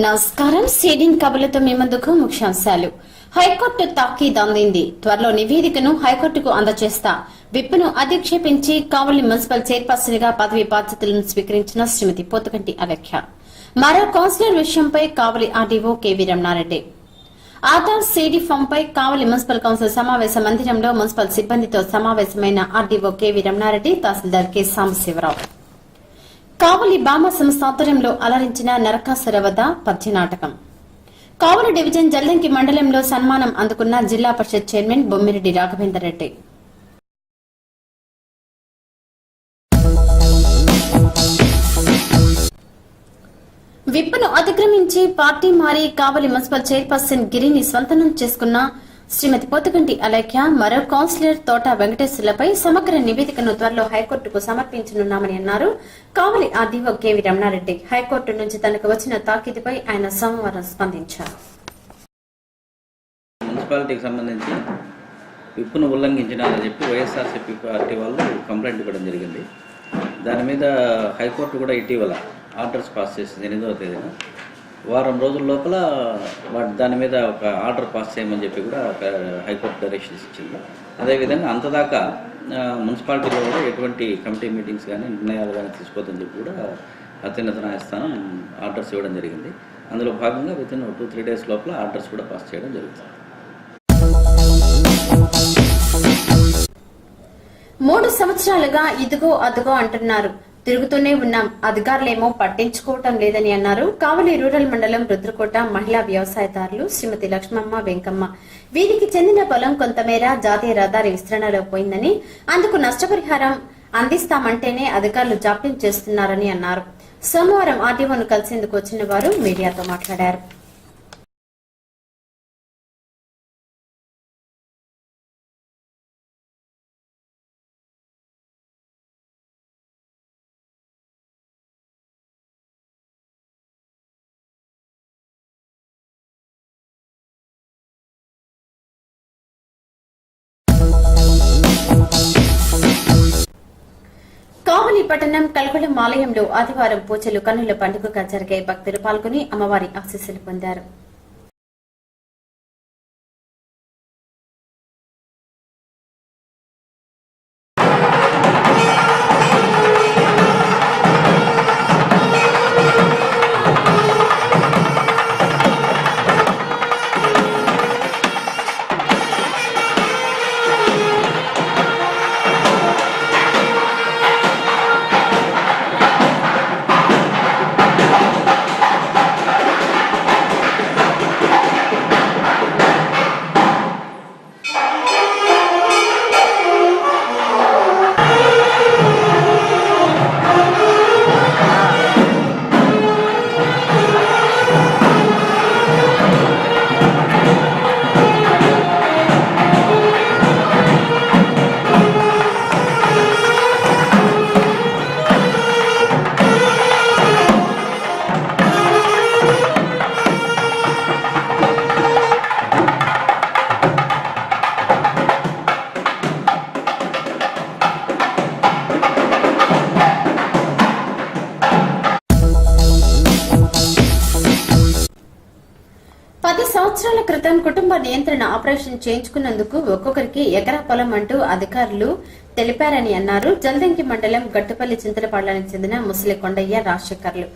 నమస్కారం. సీడింగ్ కబులతో మీ ముందుకు ముఖ్యాంశాలు. హైకోర్టు తాకీదు అందింది. త్వరలో నివేదికను హైకోర్టుకు అందజేస్తా. విప్ను అధిక్షేపించి కావలి మున్సిపల్ చైర్పర్సన్ గా పదవి బాధ్యతలను స్వీకరించిన శ్రీమతి పోతుగంటి అలెఖ్య. మరో కౌన్సిలర్ విషయంపై కావలి ఆర్డీఓ కెవి రమణారెడ్డి. ఆధార్ సీడీ ఫామ్పై కావలి మున్సిపల్ కౌన్సిల్ సమావేశ మందిరంలో మున్సిపల్ సిబ్బందితో సమావేశమైన RDO KV Ramanareddy, tahsildar K Sambasivarao. Kavali బామ సంస్థ ఆధ్వర్యంలో అలరించిన నరకాసుర వధ పద్య నాటకం. కావలి డివిజన్ జల్దంకి మండలంలో సన్మానం అందుకున్న జిల్లా పరిషత్ చైర్మన్ బొమ్మిరెడ్డి రాఘవేందర్ రెడ్డి. విప్ను అతిక్రమించి పార్టీ మారి కావలి మున్సిపల్ చైర్పర్సన్ గిరిని స్వంతనం చేసుకున్న శ్రీమతి పోతుగంటి అలెఖ్య, మరో కౌన్సిలర్ తోట వెంకటేశ్వర్లపై సమగ్ర నివేదికను త్వరలో హైకోర్టుకు సమర్పించనున్నామని అన్నారు కావలి ఆర్డీఓ కెవి రమణారెడ్డి. హైకోర్టు నుంచి తనకు వచ్చిన తాకీదుపై ఆయన సోమవారం స్పందించారు. మున్సిపాలిటీకి సంబంధించి విప్పును ఉల్లంఘించినారని చెప్పి వైఎస్ఆర్సీపీ పార్టీ వాళ్ళు కంప్లైంట్ ఇవ్వడం జరిగింది. దాని మీద హైకోర్టు కూడా ఇటీవల ఆర్డర్స్ పాస్ చేసింది. 8వ తేదీన వారం రోజుల లోపల దాని మీద ఒక ఆర్డర్ పాస్ చేయమని చెప్పి కూడా హైకోర్టు డైరెక్షన్స్ ఇచ్చింది. అదేవిధంగా అంతదాకా మున్సిపాలిటీలో కూడా ఎటువంటి కమిటీ మీటింగ్స్ కానీ నిర్ణయాలు కానీ తీసుకోవద్దని చెప్పి కూడా అత్యున్నత న్యాయస్థానం ఆర్డర్స్ ఇవ్వడం జరిగింది. అందులో భాగంగా వితిన్ 2-3 డేస్ లోపల ఆర్డర్స్ కూడా పాస్ చేయడం జరుగుతుంది. 3 సంవత్సరాలుగా ఇదిగో అదుగో అంటున్నారు. తిరుగుతూనే ఉన్నాం. అధికారులేమో పట్టించుకోవటం లేదని అన్నారు కావలి రూరల్ మండలం రుద్రకోట మహిళా వ్యవసాయదారులు శ్రీమతి లక్ష్మమ్మ వెంకమ్మ. వీరికి చెందిన పొలం కొంతమేర జాతీయ రహదారి విస్తరణలో పోయిందని, అందుకు నష్టపరిహారం అందిస్తామంటేనే అధికారులు జాప్యం చేస్తున్నారని అన్నారు. సోమవారం ఆర్డీఓను కలిసేందుకు వచ్చిన వారు మీడియాతో మాట్లాడారు. కావలి పట్టణం కల్కొలం ఆలయంలో ఆదివారం పూజలు కన్నుల పండుగగా జరిగే భక్తులు పాల్గొని అమ్మవారి ఆశీస్సులు పొందారు. సంవత్సరాల క్రితం కుటుంబ నియంత్రణ ఆపరేషన్ చేయించుకున్నందుకు ఒక్కొక్కరికి ఎకరా పొలం అంటూ అధికారులు తెలిపారని అన్నారు జల్దంకి మండలం గట్టుపల్లి చింతలపాళ్లానికి చెందిన ముసలి కొండయ్య రాజశేఖర్లు.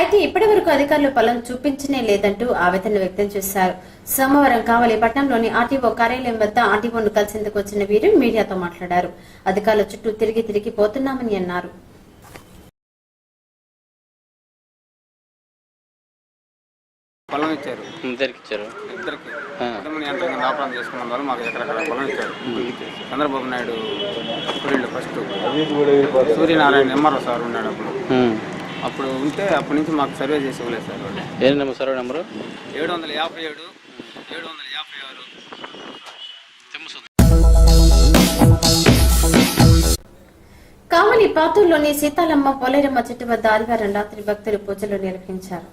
అయితే ఇప్పటి వరకు అధికారులు పొలం చూపించనే లేదంటూ ఆవేదన వ్యక్తం చేశారు. సోమవారం కావలి పట్టణంలోని ఆర్టీఓ కార్యాలయం వద్ద ఆర్టీఓను కలిసేందుకు వచ్చిన వీరు మీడియాతో మాట్లాడారు. అధికారుల చుట్టూ తిరిగి పోతున్నామని అన్నారు. పొలం ఇచ్చారు, ఇద్దరికి వ్యాపారం చేసుకున్న వాళ్ళు మాకు ఎక్కడెక్కడ పొలం ఇచ్చారు. Chandrababu Naidu first Suryanarayana MRO sir ఉన్నాడు అప్పుడు ఉంటే అప్పటి నుంచి మాకు సర్వే చేసి ఇవ్వలేదు సార్. ఏ నెంబర్ సర్వే నెంబరు? 757 756. కావలి పాతూరులోని సీతాలమ్మ పోలేరమ్మ చెట్టు వద్ద ఆదివారం రాత్రి భక్తులు పూజలు నిర్వహించారు.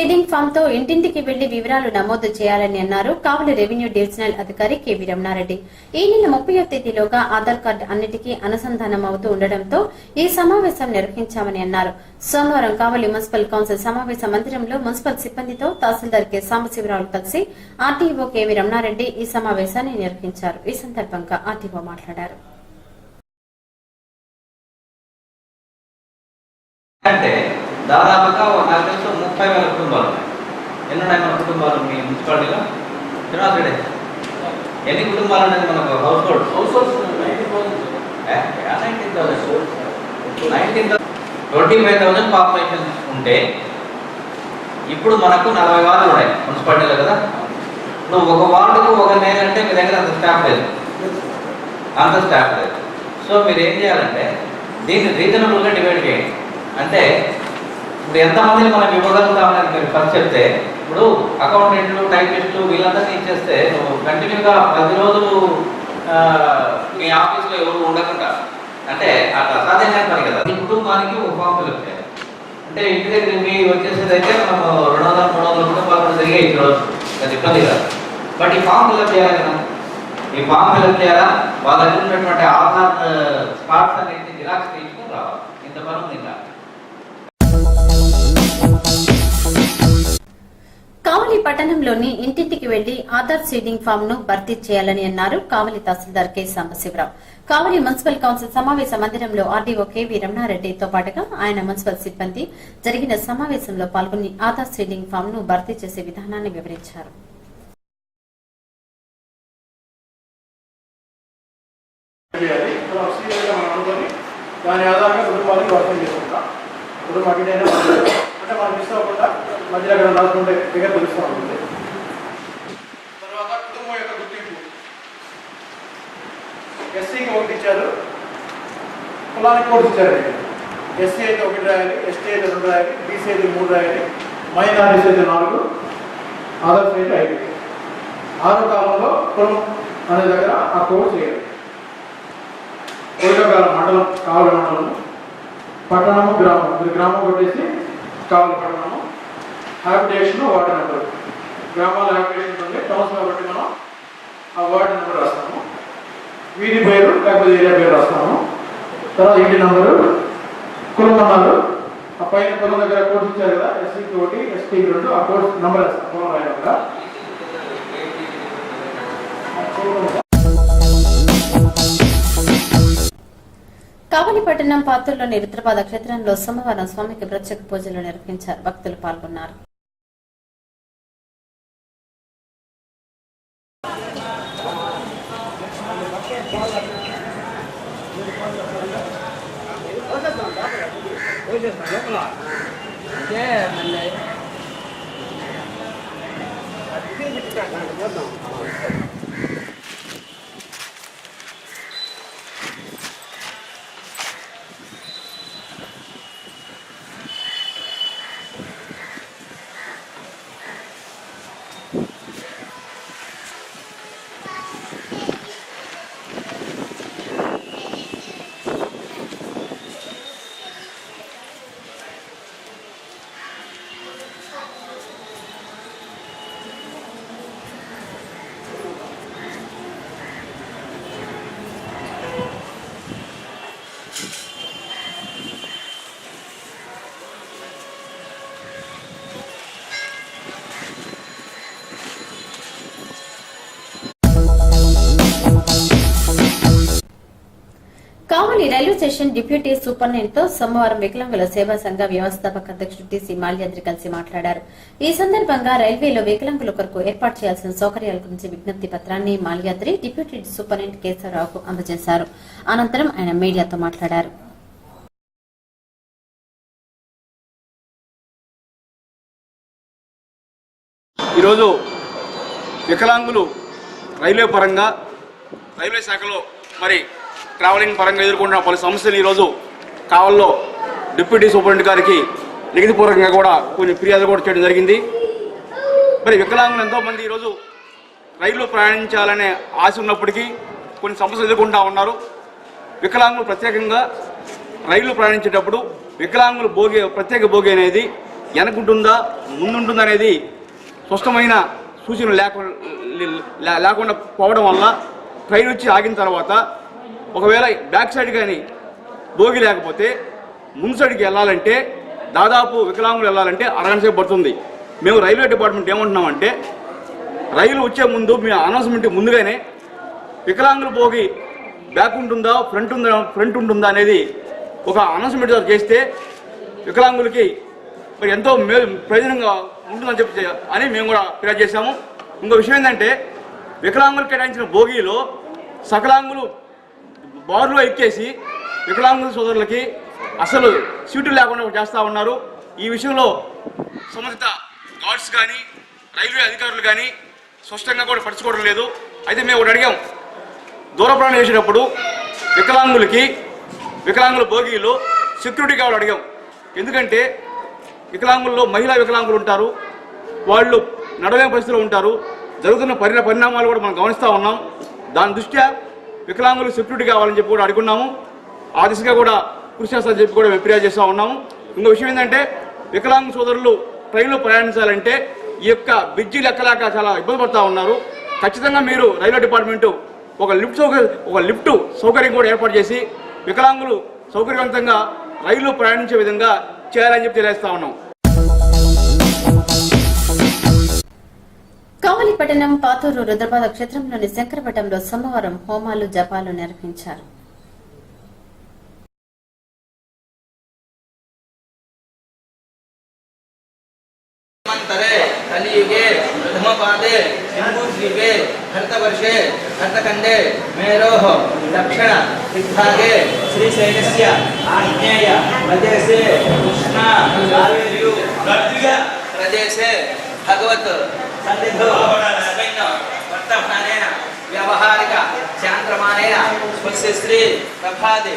సీడింగ్ ఫామ్ తో ఇంటింటికి వెళ్లి వివరాలు నమోదు చేయాలని అన్నారు కావలి రెవెన్యూ డివిజనల్ అధికారి కెవి రమణారెడ్డి. ఈ నెల 30వ తేదీలోగా ఆధార్ కార్డు అన్నిటికీ అనుసంధానం అవుతూ ఉండడంతో ఈ సమావేశం నిర్వహించామని అన్నారు. సోమవారం కావలి మున్సిపల్ కౌన్సిల్ సమావేశ మందిరంలో మున్సిపల్ సిబ్బందితో తహసీల్దార్ కె సాంబశివరావు కలిసి ఆర్టీఓ కెవి రమణారెడ్డి ఈ సమావేశాన్ని నిర్వహించారు. ఈ సందర్భంగా ఆర్టీఓ మాట్లాడారు. అంటే దాదాపుగా నాకు తెలిసి 30,000 కుటుంబాలు ఉన్నాయి. ఎన్నున్నాయి మన కుటుంబాలు మీ మున్సిపాలిటీలో? ఎన్ని కుటుంబాలు ఉన్నాయి మనకు? హౌస్ హోల్డ్ 25,000 పాపులేషన్ ఉంటే ఇప్పుడు మనకు 40 వార్డులు ఉన్నాయి మున్సిపాలిటీలో కదా. నువ్వు ఒక వార్డుకు ఒక నేనంటే మీ దగ్గర అంత స్టాఫ్ లేదు. సో మీరు ఏం చేయాలంటే దీన్ని రీజనబుల్గా డివైడ్ చేయండి. అంటే ఇప్పుడు ఎంతమందిని మనం ఇవ్వగలుగుతామని మీరు ఫస్ట్ చెప్తే, ఇప్పుడు అకౌంటెంట్లు, టైపిస్టులు వీళ్ళందరినీ ఇచ్చేస్తే నువ్వు కంటిన్యూగా 10 రోజులు మీ ఆఫీస్లో ఎవరు ఉండకుండా అంటే అట్లా అసాధ్యమైన పని కదా. ఈ కుటుంబానికి ఒక ఫామ్ ఫిల్అప్ చేయాలి. అంటే ఇంటి దగ్గర మీ వచ్చేసేది అయితే మనం 200-300 కుటుంబాలు కూడా తిరిగే ఇచ్చేవచ్చు, అది ఇబ్బంది కాదు. బట్ ఈ ఫామ్ ఫిల్అప్ చేయాలి కదా. ఈ ఫామ్ ఫిల్అప్ చేయాలా, వాళ్ళ దగ్గర ఉన్నటువంటి ఆధార్ కార్డ్స్ అనేది జిరాక్స్ తీసుకుని రావాలి. ఇంత పని ఉంది. కావలి పట్టణంలోని ఇంటింటికి వెళ్లి ఆధార్ సీడింగ్ ఫామ్ ను భర్తీ చేయాలని అన్నారు కావలి తహసీల్దార్ కె సాంబశివరావు. కావలి మున్సిపల్ కౌన్సిల్ సమావేశ మందిరంలో ఆర్డీఓ కెవి రమణారెడ్డితో పాటుగా ఆయన మున్సిపల్ సిబ్బంది జరిగిన సమావేశంలో పాల్గొని ఆధార్ సీడింగ్ ఫామ్ ను భర్తీ చేసే విధానాన్ని వివరించారు. దాని ఆధారంగా కుటుంబానికి వర్తం చేసుకుంటాం. ఇప్పుడు మాకు అంటే మనం మిస్ అవ్వకుండా మధ్యలో అక్కడ రాసుకుంటే దగ్గర తెలుస్తూ ఉంటుంది. తర్వాత కుటుంబం యొక్క గుర్తింపు ఎస్సీకి 1 ఇచ్చారు, కులానికి 4 ఇచ్చారు. ఎస్సీ అయితే 1 రాయాలి, ఎస్టీ అయితే 2 రాయాలి, బీసీ అయితే 3 రాయాలి, మైనారిటీస్ అయితే 4, అదర్స్ అయితే 5. 6వ కాలంలో కులం అనే దగ్గర ఆ కోడ్ చేయాలి. కోరికకాలం మండలం కావలి మండలము, పట్టణము గ్రామం, గ్రామం కొట్టేసి కావలి పట్టణము, హ్యాబిటేషన్ వార్డు నెంబర్. గ్రామాల హ్యాబిటేషన్ ఉంది, టౌన్స్ కాబట్టి మనం ఆ వార్డు నెంబర్ రాస్తాము, వీధి పేరు లేకపోతే ఏరియా పేరు రాస్తాము. తర్వాత ఇంటి నెంబరు, కులం అన్నారు, ఆ పైన కులం దగ్గర కోర్స్ ఇచ్చారు కదా, ఎస్సీకి 1, ఎస్టీకి 2, ఆ కోర్స్ నెంబర్ వేస్తాం కులం రాయడం కదా. కావలి పట్టణం పాతూరులోని రుద్రపాద క్షేత్రంలో సోమవారం స్వామికి ప్రత్యేక పూజలు నిర్వహించారు. భక్తులు పాల్గొన్నారు. కావలి రైల్వే స్టేషన్ డిప్యూటీ సూపరింటెండెంట్ తో సోమవారం వికలాంగుల సేవా సంఘ వ్యవస్థాపక అధ్యక్షుడు టీసీ మాల్యాద్రి కలిసి మాట్లాడారు. ఈ సందర్భంగా రైల్వేలో వికలాంగుల కొరకు ఏర్పాటు చేయాల్సిన సౌకర్యాల గురించి విజ్ఞప్తి పత్రాన్ని మాల్యాద్రి డిప్యూటీ సూపరింటెండెంట్ కేశవరావుకు అందజేశారు. అనంతరం ఆయన మీడియాతో మాట్లాడారు. ఈరోజు వికలాంగులు రైల్వే శాఖలో మరి ట్రావెలింగ్ పరంగా ఎదుర్కొంటున్న పలు సమస్యలు ఈరోజు కావల్లో డిప్యూటీ సూపరింటెండెంట్ గారికి లిఖితపూర్వకంగా కూడా కొన్ని ఫిర్యాదులు కూడా చేయడం జరిగింది. మరి వికలాంగులు ఎంతోమంది ఈరోజు రైల్లో ప్రయాణించాలనే ఆశ ఉన్నప్పటికీ కొన్ని సమస్యలు ఎదుర్కొంటూ ఉన్నారు. వికలాంగులు ప్రత్యేకంగా రైలు ప్రయాణించేటప్పుడు వికలాంగులు ప్రత్యేక భోగి అనేది వెనకుంటుందా ముందుంటుందా అనేది స్పష్టమైన సూచన లేకుండా పోవడం వల్ల ట్రైన్ వచ్చి ఆగిన తర్వాత ఒకవేళ బ్యాక్ సైడ్ కానీ బోగి లేకపోతే ముందు సైడ్కి వెళ్ళాలంటే దాదాపు వికలాంగులు వెళ్ళాలంటే అరగంట సేపు పడుతుంది. మేము రైల్వే డిపార్ట్మెంట్ ఏమంటున్నామంటే రైలు వచ్చే ముందు మీ అనౌన్స్మెంట్ ముందుగానే వికలాంగులు బోగి బ్యాక్ ఉంటుందా ఫ్రంట్ ఉంటుందా అనేది ఒక అనౌన్స్మెంట్ చేస్తే వికలాంగులకి మరి ఎంతో ప్రయోజనంగా ఉంటుందని చెప్పి అని మేము కూడా ఫిర్యాదు చేశాము. ఇంకో విషయం ఏంటంటే వికలాంగులు కేటాయించిన బోగీలో సకలాంగులు బారులో ఎక్కేసి వికలాంగుల సోదరులకి అసలు సీట్లు లేకుండా చేస్తూ ఉన్నారు. ఈ విషయంలో సంబంధిత గార్డ్స్ కానీ రైల్వే అధికారులు కానీ స్పష్టంగా కూడా పట్టించుకోవడం లేదు. అయితే మేము ఒకటి అడిగాం, దూర ప్రయాణం చేసేటప్పుడు వికలాంగుల బోగీలో సెక్యూరిటీ కావాలి అడిగాం. ఎందుకంటే వికలాంగుల్లో మహిళా వికలాంగులు ఉంటారు, వాళ్ళు నడవలేని పరిస్థితిలో ఉంటారు. జరుగుతున్న పరిణామాలు కూడా మనం గమనిస్తూ ఉన్నాం. దాని దృష్ట్యా వికలాంగులు సెక్యూరిటీ కావాలని చెప్పి కూడా అడుగున్నాము. ఆ దిశగా కూడా కృషి చేస్తారని చెప్పి కూడా మేము ఫిర్యాదు చేస్తూ ఉన్నాము. ఇంకో విషయం ఏంటంటే వికలాంగ సోదరులు ట్రైన్లో ప్రయాణించాలంటే ఈ యొక్క బ్రిడ్జీలు ఎక్కలేక చాలా ఇబ్బంది పడుతూ ఉన్నారు. ఖచ్చితంగా మీరు రైల్వే డిపార్ట్మెంటు ఒక లిఫ్ట్ సౌకర్యం కూడా ఏర్పాటు చేసి వికలాంగులు సౌకర్యవంతంగా రైలు ప్రయాణించే విధంగా చేయాలని చెప్పి తెలియజేస్తా ఉన్నాం. కావలిపట్టణం పాతూరు రుద్రపాద క్షేత్రంలోని శంకరపట్టంలో సోమవారం హోమాలు జపాలు నిర్వహించారు. कलियुगे प्रथमपादे सिंधुद्वीपे भरतवर्षे भरतखंडे मेरोः दक्षिण दिग्भागे श्रीशैलस्य आग्नेय प्रदेशे कृष्णा कावेर्यु प्रदेशे भगवत् सन्निधौ वर्तमानेन व्यावहारिक चान्द्रमानेन स्वस्य श्री प्रभाते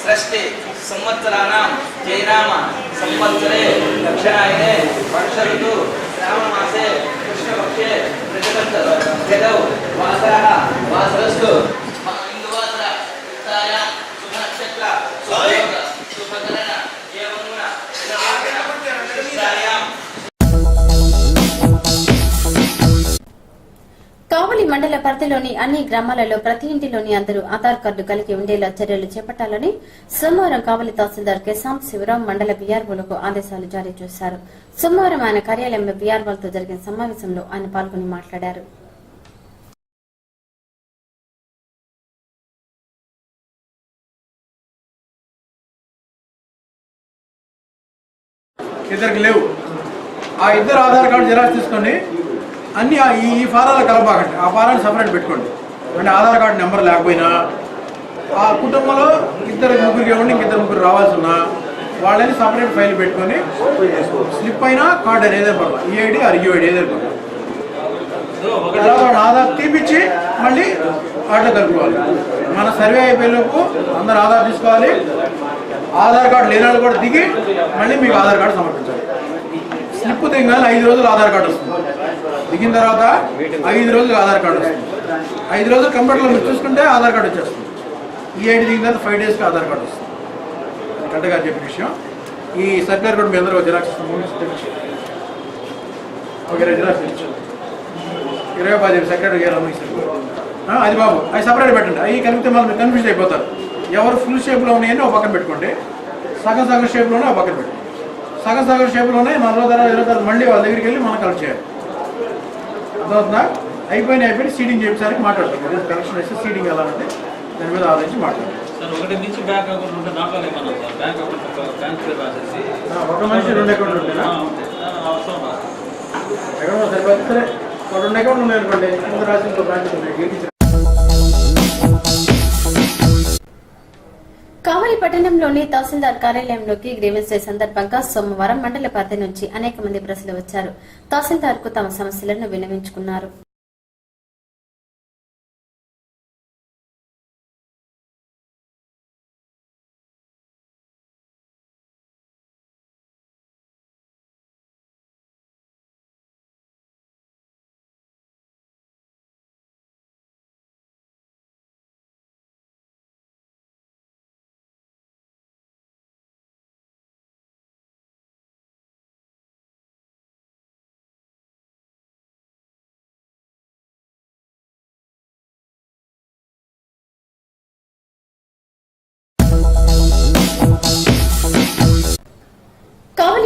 सृष्टि संवत्सराणां जैनाम संवत्सरे दक्षिणायने वर्ष ऋतु श्रावण मासे कृष्णपक्षे प्रतिपत् जगौ वासरः वासरस्तु हिन्दुवासर उत्तरायण शुभ नक्षत्र सुयोग शुभकरण एवं गुण కావలి మండల పరిధిలోని అన్ని గ్రామాలలో ప్రతి ఇంటిలోని అందరూ ఆధార్ కార్డు కలిగి ఉండేలా చర్యలు చేపట్టాలని సోమవారం కావలి తహసీల్దార్ కెసాం శివరాం మండల బీఆర్ఓలకు ఆదేశాలు జారీ చేశారు. సోమవారం ఆయన కార్యాలయంలో బీఆర్ఓలతో జరిగిన సమావేశంలో ఆయన పాల్గొని మాట్లాడారు. ఇద్దరికి లేవు. ఆ ఇద్దరు ఆధార్ కార్డు జిరాక్స్ తీసుకొని అన్ని ఈ ఫారాలు కలపాకండి, ఆ ఫారాన్ని సపరేట్ పెట్టుకోండి. అంటే ఆధార్ కార్డు నెంబర్ లేకపోయినా ఆ కుటుంబంలో ముగ్గురికి ఇవ్వండి, ముగ్గురు రావాల్సి ఉన్నా వాళ్ళని సపరేట్ ఫైల్ పెట్టుకొని స్లిప్ అయినా కార్డు అనేది పడాలి, ఈఐడి ఆర్ యూఐడి ఏదైనా పడాలి. తర్వాత వాడు ఆధార్ తీపిచ్చి మళ్ళీ కార్డులో కలుపుకోవాలి. మన సర్వే అయిపోయేలోపు అందరు ఆధార్ తీసుకోవాలి. ఆధార్ కార్డు లేని వాళ్ళు కూడా దిగి మళ్ళీ మీకు ఆధార్ కార్డు సమర్పించాలి. స్లిప్ దిగాలి, 5 రోజులు ఆధార్ కార్డు వస్తుంది. దిగిన తర్వాత 5 రోజులు ఆధార్ కార్డు వస్తుంది. 5 రోజులు కంప్యూటర్లో మీరు చూసుకుంటే ఆధార్ కార్డు వచ్చేస్తుంది. ఈఐడి దిగిన తర్వాత 5 డేస్కి ఆధార్ కార్డు వస్తుంది. అది కరెక్ట్గా చెప్పిన విషయం. ఈ సర్క్యులర్ కూడా మీ అందరూ జిరాక్స్ ఓకే, జిరాక్స్ ఇచ్చారు 25 సెక్రటరీ గారు అది బాబు, అవి సపరేట్ పెట్టండి. అవి కలిపితే మళ్ళీ మీరు కన్ఫ్యూజ్ అయిపోతారు. ఎవరు ఫుల్ షేప్లో ఉన్నాయని ఒక పక్కన పెట్టుకోండి, సగం షేప్లోనే ఒక పక్కన పెట్టుకోండి. సగం షేప్లోనే 40 తరాలు 20 తరాలు మళ్ళీ వాళ్ళ దగ్గరికి వెళ్ళి మనం కలెక్ట్ చేయాలి. అర్థమవుతుందా? అయిపోయి సీడింగ్ చేసేసరికి మాట్లాడుతుంది. కలెక్షన్ వేస్తే సీడింగ్ ఎలా అంటే దాని మీద ఆలోచించి మాట్లాడుతుంది. ఒక మనిషి 2 అకౌంట్లు ఉంటాయినా అకౌంట్ సరిపోతుంది. సరే, 2 అకౌంట్లు ఉన్నాయనుకోండి, ఇంత రాసి ఇంకో బ్రాంచ్ ఉన్నాయి. కావలి పట్టణంలోని తహసీల్దార్ కార్యాలయంలోకి గ్రీవెన్స్ డే సందర్భంగా సోమవారం మండల పరిధి నుంచి అనేక మంది ప్రజలు వచ్చారు. తహసీల్దార్ కు తమ సమస్యలను విన్నవించుకున్నారు.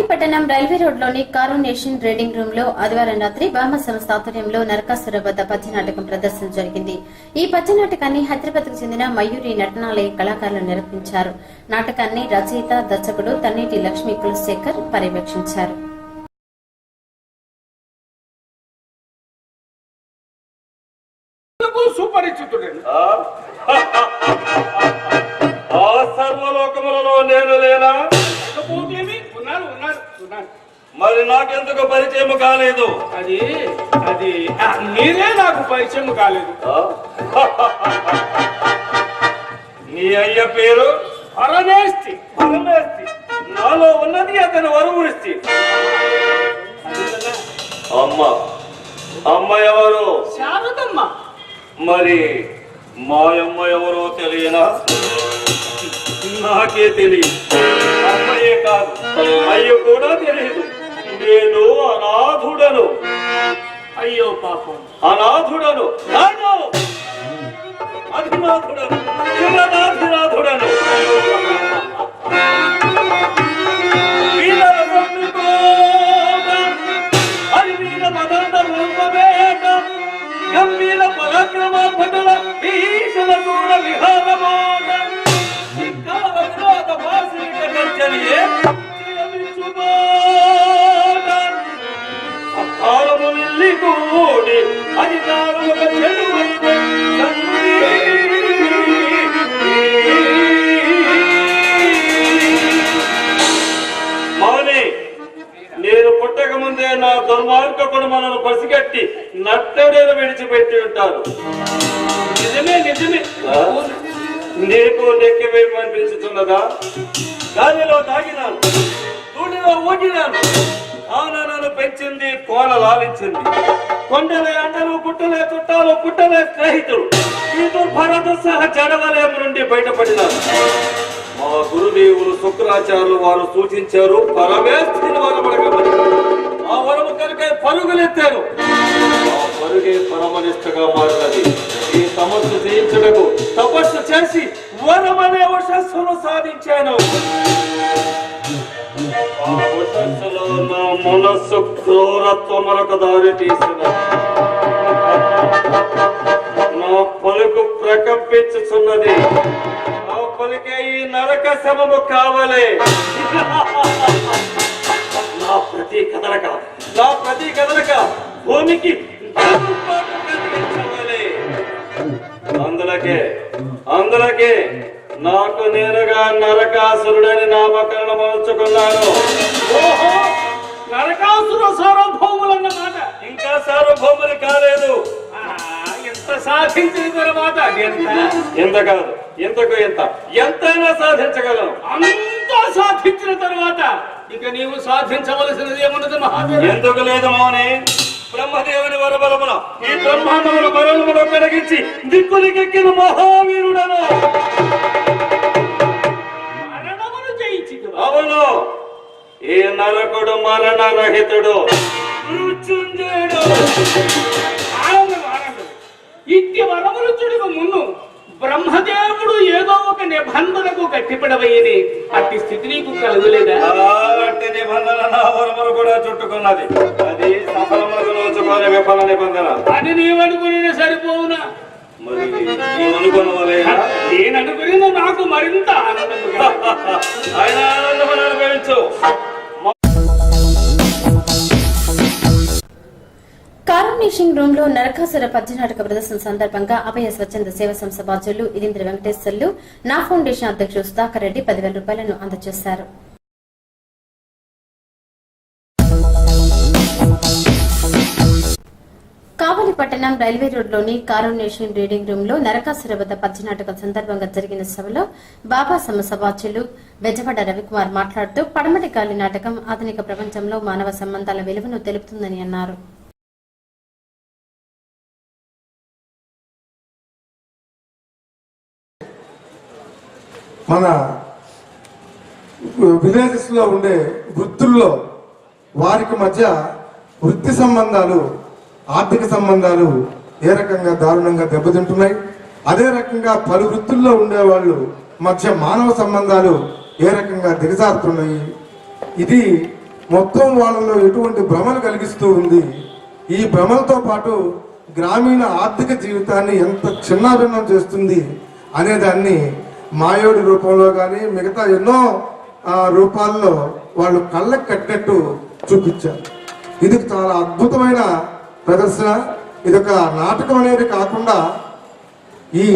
పట్టణం రైల్వే రోడ్లోని కారోనేషన్ రీడింగ్ రూమ్ లో ఆదివారం రాత్రి బామ సంస్థ ఆధ్వర్యంలో నరకాసుర వద్ద పద్య నాటకం ప్రదర్శన జరిగింది. ఈ పద్య నాటకాన్ని హైదరాబాద్ కు చెందిన మయూరి నటనాలయ కళాకారులు నిర్వహించారు. నాటకాన్ని రచయిత దర్శకుడు తన్నీటి లక్ష్మీ కులశేఖర్ పర్యవేక్షించారు. సుపరిచితుడని ఆ సర్వలోకములలో నేను లేనా? మరి నాకెందుకు పరిచయం కాలేదు? అది మీరే నాకు పరిచయం కాలేదు. నీ అయ్య పేరు పరమేష్టి. పరమేష్టి. నాలో ఉన్నది అతను వరవృష్టి. అమ్మ ఎవరు? శారదమ్మ. మరి మాయమ్మ ఎవరో తెలియనా? నాకే తెలియదు. అమ్మయే కాదు, అయ్యో కూడా తెలియదు. నేను అనాథుడను. అయ్యో పాపం. అనాథుడను కాదు, అధినాథుడను, జగదాధినాథుడను. గంభీర పరాక్రమ పటల ఈశల దూర విహారమోడ అపారము వెళ్ళి కూడి అధికారము మౌని, నేను పుట్టక ముందే నా దుర్మార్గకుడు మనను పసిగట్టి నట్టడేలు విడిచిపెట్టి ఉంటారు. నిజమే నిజమే. నీకు నెక్కివేయమనిపించుతున్నదా? గాలిలో తాగినాను, తూడిలో ఊగినాను. ఆనను పెంచింది, కోన లాలించింది. కొండలే అండలు, గుట్టలే చుట్టాలు, పుట్టలే స్నేహితులు. ఈ దుర్భరత సహ జడవలయం నుండి బయటపడినారు. మా గురుదేవులు శుక్రాచార్యులు వారు సూచించారు పరమేష్ఠిని వరమడగమని. ఆ వరము కనుక పరుగులెత్తారు. ఆ పరుగే పరమనిష్టగా మారినది. ఈ తమస్సు జయించుటకు తపస్సు చేసి వరమనే వశస్సును సాధించాను. ఆ వశస్సులో నా మనస్సు క్రూరత్వములకు దారి తీసిన. నా పలుకు ప్రకంపించుచున్నది. ఆ పలుకే ఈ నరక శమము కావలే. నా ప్రతి కదలక భూమికి అందులకే నాకు నేనుగా నరకాసురుడని నామకరణం ఉంచుకున్నాను. ఓహో, నరకాసుర సార్వభౌములన్నమాట. ఇంకా సార్వభౌములు కాలేదు. ఎంత సాధించిన తర్వాత ఎంత కాదు, ఎంతైనా సాధించగలను. అంతా సాధించిన తర్వాత ఇక నీవు సాధించవలసినది ఏమున్నది మహాదేవ? ఎందుకు లేదు మౌని? బ్రహ్మదేవుని వరబలమున ఈ బ్రహ్మాండమును బలమును కలిగించి దిక్కులకెక్కిన మహావీరుడను. మరణమును జయించితివా? అవును, ఈ నరకుడు మరణరహితుడు, మృత్యుంజయుడు. ఆనందం. ఇట్టి వరమరుచుడికి మున్ను బ్రహ్మదేవుడు ఏదో ఒక నిబంధనకు కట్టిపడవయ్యని అట్టి స్థితి నీకు కలుగులేదా? అట్టి నిబంధన నా వరములు కూడా చుట్టుకున్నది. అది సఫలములకు నోచుకోని విఫల నిబంధన. అని నీవనుకునే సరిపోవునా? మరి నీవనుకున్నవలేనా? నేను అనుకున్న నాకు మరింత ఆనందం. ఆయన ఆనందమని అనుభవించు. కారోనేషన్ రూమ్ లో నరకాసుర పద్య నాటక ప్రదర్శన సందర్భంగా అభయ స్వచ్ఛంద సేవ సంస్థ బాధ్యులు ఇదింద్ర వెంకటేశ్వర్లు, నా ఫౌండేషన్ అధ్యక్షుడు సుధాకర్ రెడ్డి 10,000 రూపాయలను అందజేశారు. కావలి పట్టణం రైల్వే రోడ్లోని కారోనేషన్ రీడింగ్ రూమ్ లో నరకాసుర వద్ద పద్య నాటకం సందర్భంగా జరిగిన సభలో బాబా సంస్థ బాధ్యులు బెజవాడ రవికుమార్ మాట్లాడుతూ పడమటి గాలి నాటకం ఆధునిక ప్రపంచంలో మానవ సంబంధాల విలువను తెలుపుతుందని అన్నారు. మన విలేజెస్ లో ఉండే వృత్తుల్లో వారికి మధ్య వృత్తి సంబంధాలు, ఆర్థిక సంబంధాలు ఏ రకంగా దారుణంగా దెబ్బతింటున్నాయి. అదే రకంగా పలు వృత్తుల్లో ఉండే వాళ్ళు మధ్య మానవ సంబంధాలు ఏ రకంగా దిగజారుతున్నాయి. ఇది మొత్తం వాళ్ళలో ఎటువంటి భ్రమలు కలిగిస్తూ ఉంది. ఈ భ్రమలతో పాటు గ్రామీణ ఆర్థిక జీవితాన్ని ఎంత చిన్నాభిన్నం చేస్తుంది అనేదాన్ని మాయోడి రూపంలో కానీ మిగతా ఎన్నో రూపాల్లో వాళ్ళు కళ్ళకు కట్టినట్టు చూపించారు. ఇది చాలా అద్భుతమైన ప్రదర్శన. ఇదొక నాటకం అనేది కాకుండా ఈ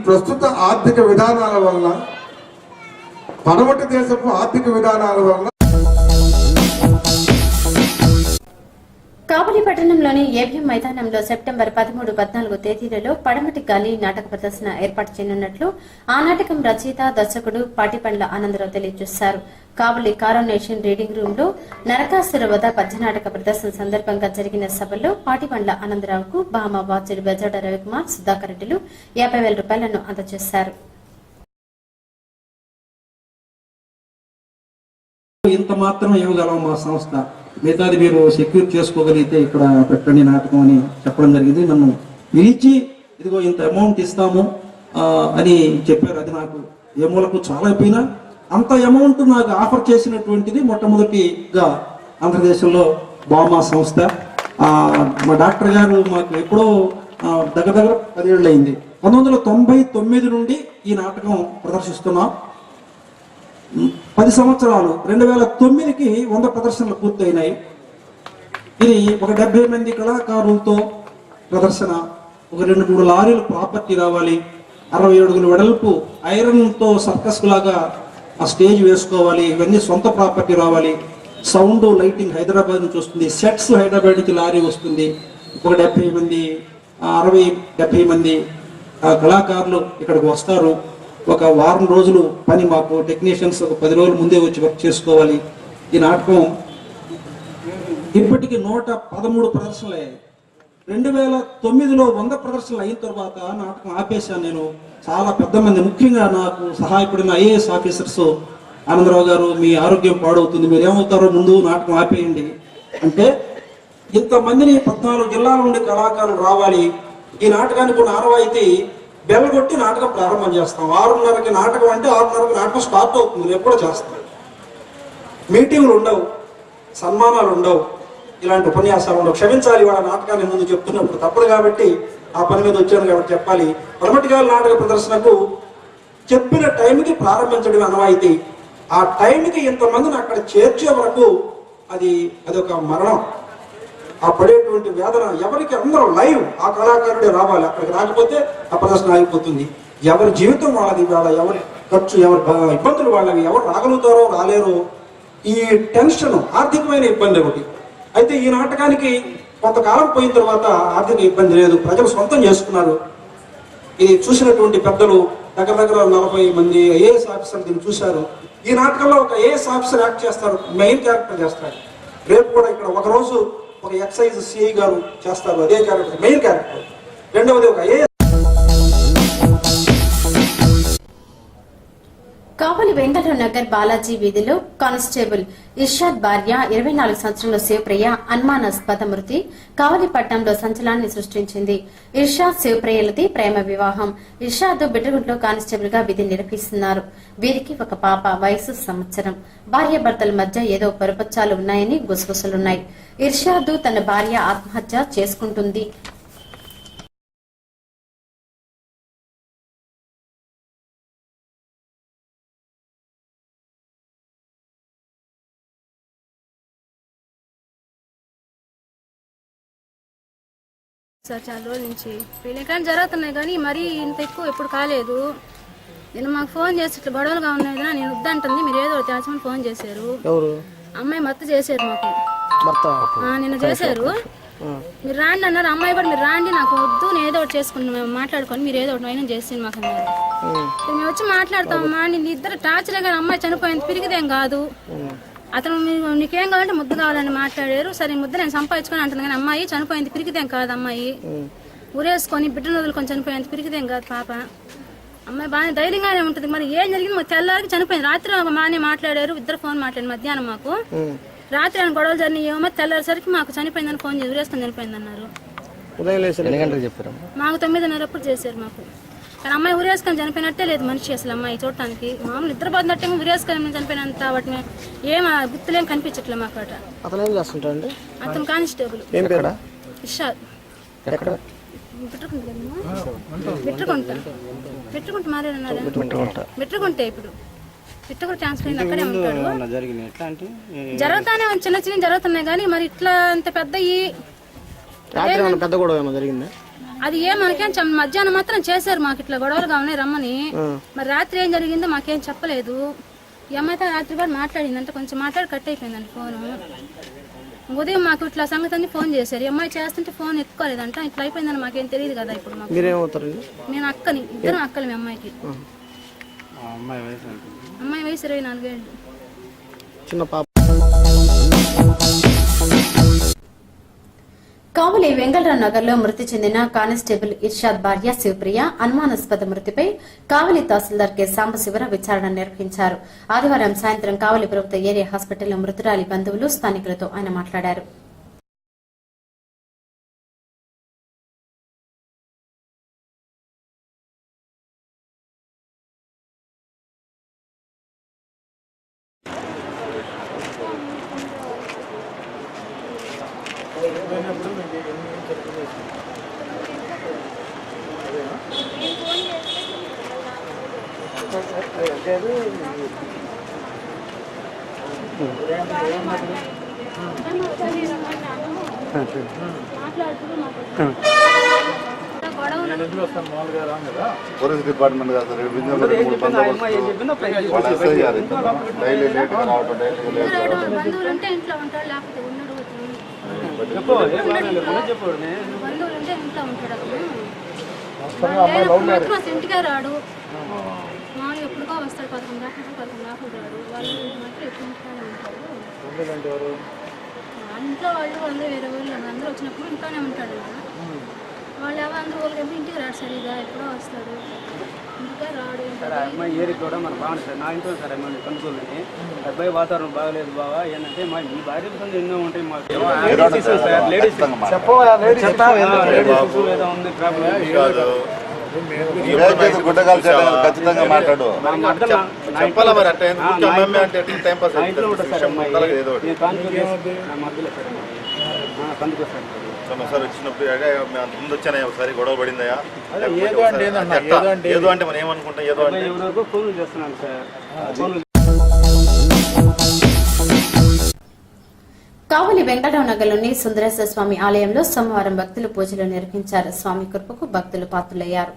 ప్రస్తుత ఆర్థిక విధానాల వలన, పడమటి దేశపు ఆర్థిక విధానాల వలన కావలి పట్టణంలోని ఏబిఎం మైదానంలో సెప్టెంబర్ 13, 14 తేదీలలో పడమటి గాలి నాటక ప్రదర్శన ఏర్పాటు చేయనున్నట్లు ఆ నాటకం రచయిత, దర్శకుడు పాటిపండ్ల ఆనందరావు తెలియజేశారు. కావలి కారోనేషన్ రీడింగ్ రూమ్ లో నరకాసుర వధ పద్యనాటక ప్రదర్శన సందర్భంగా జరిగిన సభలో పాటిపండ్ల ఆనందరావుకు భామ వాచుడు బెజాడ రవికుమార్, సుధాకర్ రెడ్డిలు 50,000 రూపాయలను అందజేశారు. ఇంత మాత్రం ఇవ్వగలం మా సంస్థ, మిగతాది మీరు సెక్యూర్ చేసుకోగలిగితే ఇక్కడ పెట్టండి నాటకం అని చెప్పడం జరిగింది. నన్ను పిలిచి ఇదిగో ఇంత అమౌంట్ ఇస్తాము అని చెప్పారు. అది నాకు ఏ మూలకు చాలా అయిపోయినా అంత అమౌంట్ నాకు ఆఫర్ చేసినటువంటిది మొట్టమొదటిగా ఆంధ్రదేశంలో బామా సంస్థ. మా డాక్టర్ గారు మాకు ఎప్పుడో దగ్గర 10 ఏళ్ళు అయింది. 1999 నుండి ఈ నాటకం ప్రదర్శిస్తున్నాం. 10 సంవత్సరాలు 2009కి 100 ప్రదర్శనలు పూర్తయినాయి. ఇది ఒక 70 మంది కళాకారులతో ప్రదర్శన, ఒక 2-3 లారీలు ప్రాపర్టీ రావాలి, 60 అడుగుల వెడల్పు ఐరన్తో సర్కస్ లాగా ఆ స్టేజ్ వేసుకోవాలి, ఇవన్నీ సొంత ప్రాపర్టీ రావాలి, సౌండ్ లైటింగ్ హైదరాబాద్ నుంచి వస్తుంది, సెట్స్ హైదరాబాద్ నుంచి లారీ వస్తుంది, ఒక 70 మంది 60-70 మంది కళాకారులు ఇక్కడికి వస్తారు. ఒక వారం రోజులు పని మాకు టెక్నీషియన్స్ ఒక 10 రోజుల ముందే వచ్చి వర్క్ చేసుకోవాలి. ఈ నాటకం ఇప్పటికి 113 ప్రదర్శనలు అయ్యాయి. 2009లో 100 ప్రదర్శనలు అయిన తర్వాత నాటకం ఆపేశాను నేను. చాలా పెద్ద మంది, ముఖ్యంగా నాకు సహాయపడిన ఐఏఎస్ ఆఫీసర్స్, ఆనందరావు గారు మీ ఆరోగ్యం పాడవుతుంది, మీరు ఏమవుతారో ముందు నాటకం ఆపేయండి అంటే, ఇంతమందిని 14 జిల్లాల నుండి కళాకారులు రావాలి. ఈ నాటకానికి ఉన్న ఆనవాయితీ బెల్ కొట్టి నాటకం ప్రారంభం చేస్తాం. 6:30కి నాటకం అంటే 6:30కి నాటకం స్టార్ట్ అవుతుంది. రేపు కూడా చేస్తాం. మీటింగ్లు ఉండవు, సన్మానాలు ఉండవు, ఇలాంటి ఉపన్యాసాలు ఉండవు. క్షమించాలి, వాళ్ళ నాటకాన్ని ముందు చెప్తున్నప్పుడు తప్పదు కాబట్టి ఆ పని మీద వచ్చాను కాబట్టి చెప్పాలి. పడమటిగాల నాటక ప్రదర్శనకు చెప్పిన టైంకి ప్రారంభించడం అనవాయితీ. ఆ టైంకి ఇంతమందిని అక్కడ చేర్చే వరకు అదొక మరణం. ఆ పడేటువంటి వేదన ఎవరికి, అందరూ లైవ్ ఆ కళాకారుడే రావాలి. అక్కడికి రాకపోతే ఆ ప్రదర్శన ఆగిపోతుంది. ఎవరి జీవితం వాళ్ళది, ఎవరి ఖర్చు, ఎవరి ఇబ్బందులు వాళ్ళవి, ఎవరు రాగలుగుతారో రాలేరో, ఈ టెన్షన్, ఆర్థికమైన ఇబ్బంది ఒకటి. అయితే ఈ నాటకానికి కొంతకాలం పోయిన తర్వాత ఆర్థిక ఇబ్బంది లేదు, ప్రజలు సొంతం చేసుకున్నారు. ఇది చూసినటువంటి పెద్దలు దగ్గర 40 మంది ఐఏఎస్ ఆఫీసర్లు దీన్ని చూశారు. ఈ నాటకంలో ఒక ఐఏఎస్ ఆఫీసర్ యాక్ట్ చేస్తారు, మెయిన్ క్యారెక్టర్ చేస్తారు. రేపు కూడా ఇక్కడ ఒకరోజు ఒక ఎక్సైజ్ సిఐ గారు చేస్తారు, అదే క్యారెక్టర్, మెయిన్ క్యారెక్టర్. రెండవది ఒక ఐఏఎస్. కావలి వెంకట నగర్ బాలాజీ వీధిలో కానిస్టేబుల్ ఇర్షాద్ భార్య 24 సంవత్సరంలో శివప్రియ అనుమానాస్పద మృతి కావలి పట్టణంలో సంచలనాన్ని సృష్టించింది. ఇర్షాద్ శివప్రియలది ప్రేమ వివాహం. ఇర్షాద్ బిడ్డగుంట్లో కానిస్టేబుల్ గా విధి నిర్వహిస్తున్నారు. వీరికి ఒక పాప, వయసు 1 సంవత్సరం. భార్యాభర్తల మధ్య ఏదో పొరపచ్చాలు ఉన్నాయని గుసగుసలున్నాయి. ఇర్షాద్ తన భార్య ఆత్మహత్య చేసుకుంటుంది. సార్ చాలా రోజుల నుంచి పెళ్ళికాని జరుగుతున్నాయి కానీ మరీ ఇంత ఎక్కువ ఎప్పుడు కాలేదు. నేను మాకు ఫోన్ చేసి ఇట్లా గొడవలుగా ఉన్నాయి కదా, నేను వద్దంటుంది, మీరు ఏదో తేల్చమని ఫోన్ చేశారు. అమ్మాయి మత్తు చేశారు మాకు, నిన్న చేశారు. మీరు రాండి అన్నారు. అమ్మాయి కూడా మీరు రాండి, నాకు వద్దు, నేను ఏదో ఒకటి చేసుకుని మేము మాట్లాడుకొని మీరు ఏదో ఒకటి వైన్ చేసి మాకు అన్నారు. మేము వచ్చి మాట్లాడతామమ్మా, నేను ఇద్దరు టార్చరే కానీ అమ్మాయి చనిపోయింది, పిరిగిదేం కాదు. అతను నీకేం కావాలంటే ముద్దు కావాలని మాట్లాడారు. సరే ముద్ద నేను సంపాదించుకొని అంటుంది కానీ అమ్మాయి చనిపోయింది, పిరికిదేం కాదు. అమ్మాయి ఊరేసుకొని బిడ్డ వదులుకొని చనిపోయింది, పిరికిదేం కాదు పాప. అమ్మాయి బాగా ధైర్యంగానే ఉంటుంది. మరి ఏం జరిగింది మాకు తెల్లారికి చనిపోయింది. రాత్రి ఒక మానే మాట్లాడారు, ఇద్దరు ఫోన్ మాట్లాడి మధ్యాహ్నం మాకు. రాత్రి ఆయన గొడవలు జరిగినాయి, ఏమో తెల్లారేసరికి మాకు చనిపోయిందని ఫోన్ చేసి ఊరేసుకొని చనిపోయింది అన్నారు. మాకు 9:30 చేశారు మాకు. కానీ అమ్మాయి ఉరేసుకొని చనిపోయినట్టే లేదు మనిషి అసలు. అమ్మాయి చూడటానికి మామూలు నిద్రపోతున్నట్టే ఉరేసుకొని చనిపోయినంత వాటిని ఏం గుర్తులేం కనిపించట్లే మాకు. అతను ఏం చేస్తుంటాడు? అతను కానిస్టేబుల్ ఇషాద్. పెట్టుకుంటే మారేదన్నారు. పెట్టుకుంటే ఇప్పుడు పెట్టుకుంటే ట్రాన్స్ఫర్ అయింది, అక్కడే ఉంటాడు. జరుగుతానే చిన్న చిన్న జరుగుతున్నాయి కానీ మరి ఇట్లా అంత పెద్ద పెద్ద గొడవ జరిగింది. అది మనకేం మధ్యాహ్నం మాత్రం చేశారు, మాకు ఇట్లా గొడవలుగా ఉన్నాయి రమ్మని. మరి రాత్రి ఏం జరిగిందో మాకేం చెప్పలేదు. ఈ అమ్మాయితో రాత్రి కూడా మాట్లాడిందంటే కొంచెం మాట్లాడి కట్ అయిపోయిందండి ఫోను. ఉదయం మాకు ఇట్లా సంగతి అన్ని ఫోన్ చేశారు. ఈ అమ్మాయి చేస్తుంటే ఫోన్ ఎత్తుకోలేదంట. ఇట్లా అయిపోయిందని మాకేం తెలియదు కదా. ఇప్పుడు నేను అక్కని, ఇద్దరం అక్కలు మీ అమ్మాయికి. అమ్మాయి వయసు 24 ఏళ్ళు. చిన్న పాప. కావలి వెంగళరావు నగర్ లో మృతి చెందిన కానిస్టేబుల్ ఇర్షాద్ భార్య శివప్రియ అనుమానాస్పద మృతిపై కావలి తహసీల్దార్ కె సాంబశివరావు విచారణ నిర్వహించారు. ఆదివారం సాయంత్రం కావలి ప్రభుత్వ ఏరియా హాస్పిటల్లో మృతురాలి బంధువులు స్థానికులతో ఆయన మాట్లాడారు. పోలీస్ డిపార్ట్మెంట్ కాదు సార్, ఇంటికే రాడు. మామూలుగా ఎప్పుడుకో వస్తాడు, 11 దాకా 11 దాకా రాడు. వాళ్ళు మాత్రం ఎప్పుడు ఇంటికానే ఉంటారు. ఇంట్లో వాళ్ళు అందరూ వేరే వాళ్ళు అందరూ వచ్చినప్పుడు ఇంట్లోనే ఉంటాడు. వాళ్ళు ఎవరు అందరూ వాళ్ళకి ఇంటికి రాడు సరిగా, ఎప్పుడో వస్తాడు, ఇంటికే రాడు. అమ్మాయి ఏరికి కూడా మనకు బాగుంది సార్. నా ఇంట్లో సార్ అమ్మాయి కనుక్కోని అబ్బాయి వాతావరణం బాగలేదు బావా. ఏంటంటే మా ఈ భార్య ఎన్నో ఉంటాయి మాకు. లేడీస్ ఏదో ఉంది ప్రాబ్లం. ఖచ్చితంగా మాట్లాడు. సార్ వచ్చినప్పుడు ముందు వచ్చానే ఒకసారి గొడవ పడిందా? ఏదో అంటే మనం ఏమనుకుంటాం, ఏదో అంటే ఫోన్ చేస్తున్నాను సార్. కావలి వెంకటరావు నగర్లోని సుందరేశ్వర స్వామి ఆలయంలో సోమవారం భక్తులు పూజలు నిర్వహించారు. స్వామి కృపకు భక్తులు పాత్రులయ్యారు.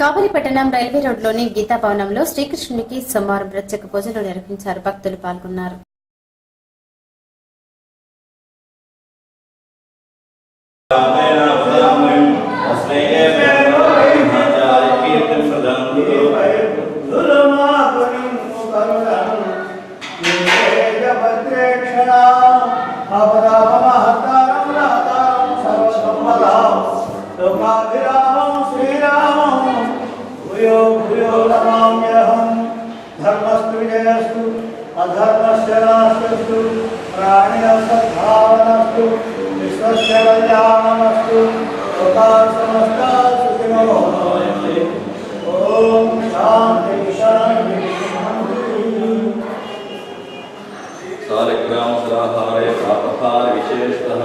కావలి పట్టణం రైల్వే రోడ్లోని గీతా భవనంలో శ్రీకృష్ణునికి సోమవారం ప్రత్యేక పూజలు నిర్వహించారు. భక్తులు పాల్గొన్నారు. धर्मस्तु विजयस्तु अधर्मस्य नास्तु प्राणिनस्तु विश्वस्य कल्याणमस्तु लोकाः समस्ताः सुखिनो भवन्तु। ओम शांति शांति सालिग्राम सदाहारे प्रापहार विशेषतः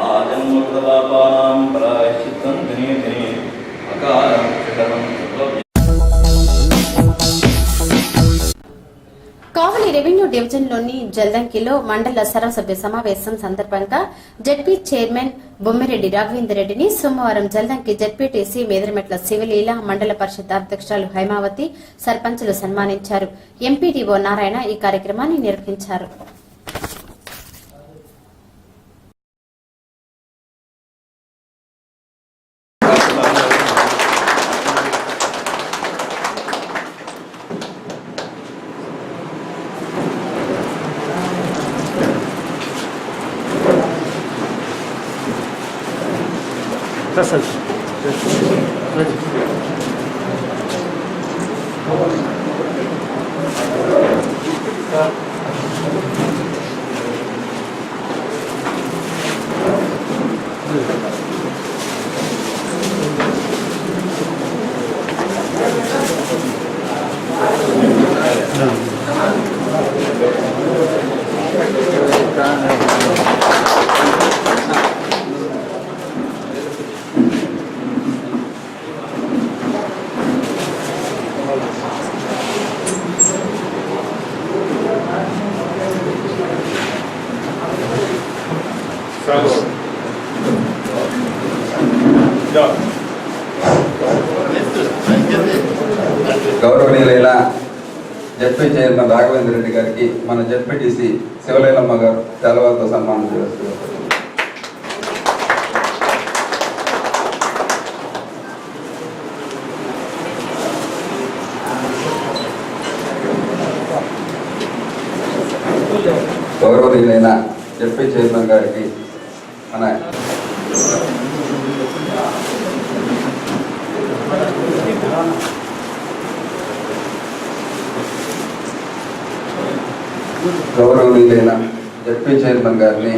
आजन्मकृतपापानां प्रायश्चित्तं दिने दिने अकारं चितरं కావలి రెవెన్యూ డివిజన్లోని జల్దంకిలో మండల సర్వసభ్య సమావేశం సందర్భంగా జడ్పీ చైర్మన్ బొమ్మిరెడ్డి రాఘవేందర్ రెడ్డిని సోమవారం జల్దంకి జడ్పీటీసీ మేదరమెట్ల శివలీల మండల పరిషత్ అధ్యక్షురాలు హైమావతి సర్పంచులు సన్మానించారు. ఎంపీడీఓ నారాయణ ఈ కార్యక్రమాన్ని నిర్వహించారు. గౌరవనీయులైన జడ్పీ చైర్మన్ రాఘవేంద్ర రెడ్డి గారికి మన జడ్పీటీసీ శివలీలమ్మ గారు తెలవారితో సన్మానం చేస్తున్నారు. గౌరవనీయులైన జడ్పీ చైర్మన్ గారికి మన గౌరవనీయులైన జడ్పీ చైర్మన్ గారిని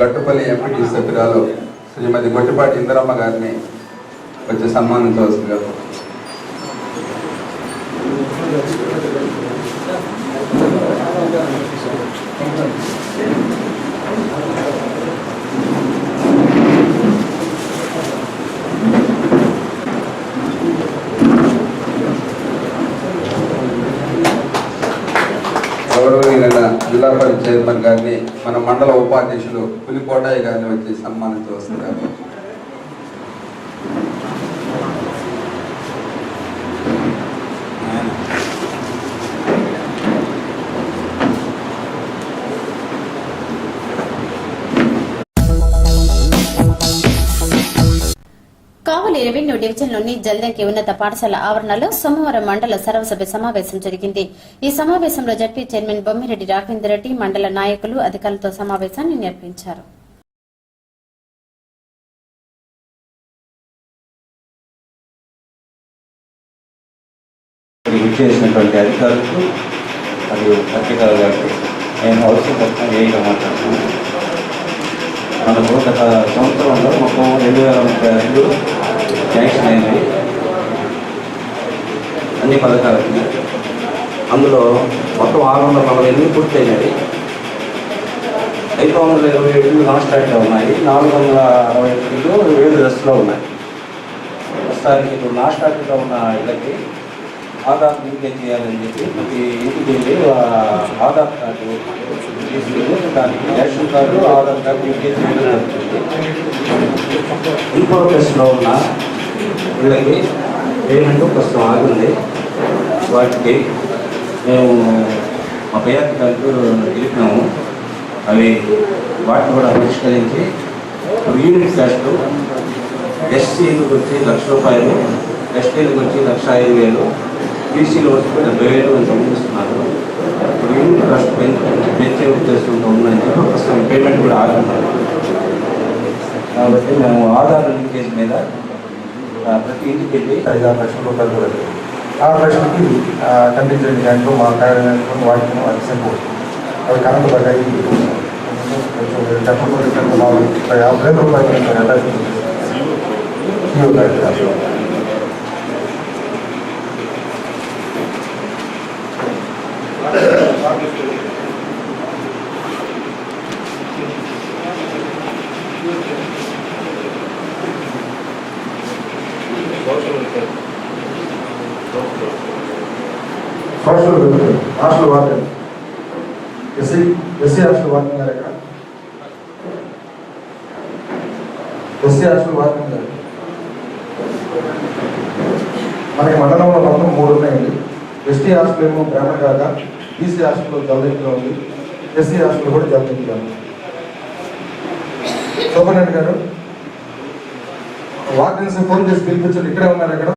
గట్టుపల్లి ఎంపీటీ సభ్యురాలు శ్రీమతి గొట్టిపాటి ఇందిరమ్మ గారిని వచ్చి సన్మానించవలసిందిగా. గౌరవనీయులైన జిల్లా పరిషత్ చైర్మన్ గారిని మన మండల ఉపాధ్యక్షులు పులికోటయ్య గారిని వచ్చి సన్మానించవలసిందిగా. కావలి రెవెన్యూ డివిజన్లోని జల్దంకి ఉన్నత పాఠశాల ఆవరణలో సోమవారం మండల సర్వసభ్య సమావేశం జరిగింది. ఈ సమావేశంలో జడ్పీ చైర్మన్ బొమ్మిరెడ్డి రాఘవేందర్ రెడ్డి మండల నాయకులు అధికారులతో సమావేశాన్ని నిర్వహించారు. చేసినటువంటి అధికారులకు మరియు పత్రికల గారికి నేను అవసరం పట్ల ఏగా మాట్లాడుతున్నాను. మనకు గత సంవత్సరంలో మొత్తం 2035 శాంక్షన్ అయింది అన్ని పథకాలకి. అందులో మొత్తం 648 పూర్తయినాయి. 527 నాన్ స్టార్ట్గా ఉన్నాయి. 461 వేలు దశలో ఉన్నాయి. ప్రస్తుతానికి ఇప్పుడు నాన్ స్టార్ట్గా ఉన్న ఇళ్ళకి ఆధార్ లింకేజ్ చేయాలని చెప్పి ప్రతి ఇంటికి వెళ్ళి ఆధార్ కార్డు తీసుకెళ్ళి దానికి ration card Aadhaar card linkage చేయడం జరుగుతుంది. ఇన్ ప్రోగ్రెస్లో ఉన్న వీళ్ళకి పేమెంట్ ప్రస్తుతం ఆగింది. వాటికి మేము మా పై అధికారులకు తెలిపినాము. అవి వాటిని కూడా పరిష్కరించి యూనిట్ క్యాస్ట్ ఎస్సీలకు వచ్చి ₹1,00,000, ఎస్టీలకు వచ్చి ₹1,05,000, బీసీలో వచ్చి 70,000 అని పంపిస్తున్నారు. ఇప్పుడు యూనిట్ కాస్ట్ పెంచే ఉద్దేశంతో ఉందని చెప్పి ప్రస్తుతం పేమెంట్ కూడా ఆగుతున్నారు. కాబట్టి మేము ఆధార్ లింకేజ్ మీద ప్రతి ఇంటికి వెళ్ళి ₹5-6 లక్షల కూడా 6 లక్షలకి కంటించండి దాంట్లో మా కార్యాలయంలో వాటిని అది సరిపోతుంది. అవి కరెంట్ పడ్డాయి కొంచెం ₹50,000 social hostel warden SC hostel warden గారు ఇక్కడ ఎస్సీ హాస్టల్ వార్డెన్ గారు మనకి మండలంలో మొత్తం 3 ఉన్నాయండి. ఎస్టీ హాస్టల్ ఏమో బ్రాహ్మణ కాగా, బీసీ హాస్టల్లో జలదీపిగా ఉంది, ఎస్సీ హాస్టల్ కూడా జలదీపిగా ఉంది. సూపరింటెండెంట్ గారు వార్డెన్స్ ఫోన్ చేసి పిలిపించండి. ఇక్కడే ఉన్నారు. ఇక్కడ